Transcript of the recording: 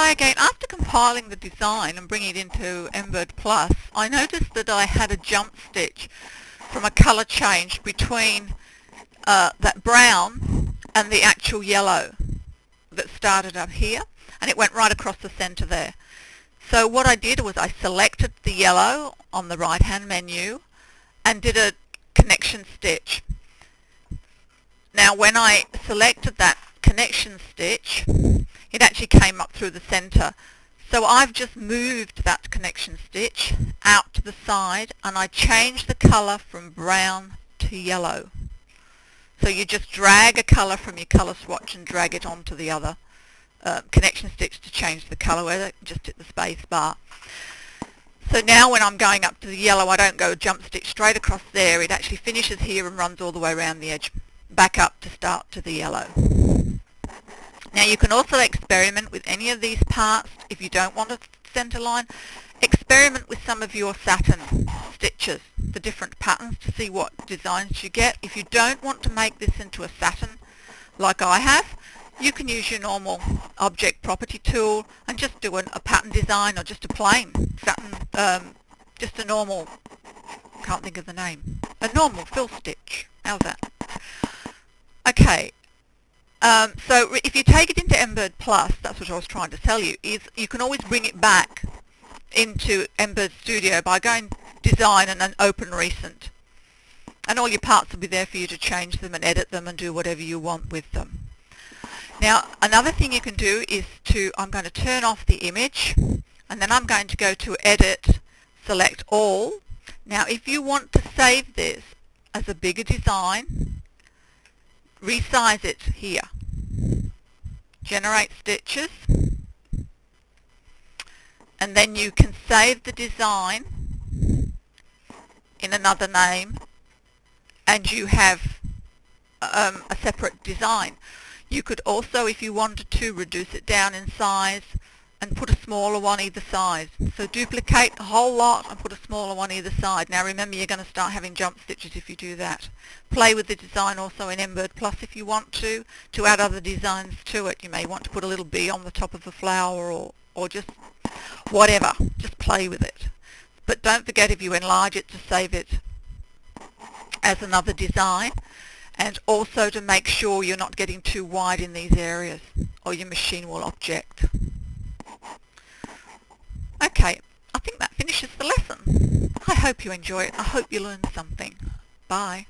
try again. After compiling the design and bringing it into Embird Plus, I noticed that I had a jump stitch from a colour change between that brown and the actual yellow that started up here, and it went right across the centre there. So what I did was I selected the yellow on the right hand menu and did a connection stitch. Now when I selected that connection stitch, it actually came up through the centre. So I've just moved that connection stitch out to the side and I changed the colour from brown to yellow. So you just drag a colour from your colour swatch and drag it onto the other connection stitch to change the colour, where just hit the space bar. So now when I'm going up to the yellow, I don't go jump stitch straight across there. It actually finishes here and runs all the way around the edge back up to start to the yellow. Now you can also experiment with any of these parts. If you don't want a centre line, experiment with some of your satin stitches, the different patterns, to see what designs you get. If you don't want to make this into a satin like I have, you can use your normal object property tool and just do a pattern design, or just a plain satin, just a normal, can't think of the name, a normal fill stitch. How's that? Okay. So if you take it into Embird Plus, that's what I was trying to tell you, is you can always bring it back into Embird Studio by going Design and then Open Recent. And all your parts will be there for you to change them and edit them and do whatever you want with them. Now another thing you can do is I'm going to turn off the image, and then I'm going to go to Edit, select All. Now if you want to save this as a bigger design, resize it here. Generate stitches, and then you can save the design in another name and you have a separate design. You could also, if you wanted to, reduce it down in size and put a smaller one either side. So duplicate the whole lot and put a smaller one either side. Now remember, you're going to start having jump stitches if you do that. Play with the design also in Embird Plus if you want to add other designs to it. You may want to put a little bee on the top of the flower, or just whatever. Just play with it. But don't forget, if you enlarge it, to save it as another design, and also to make sure you're not getting too wide in these areas or your machine will object. Okay, I think that finishes the lesson. I hope you enjoy it. I hope you learned something. Bye.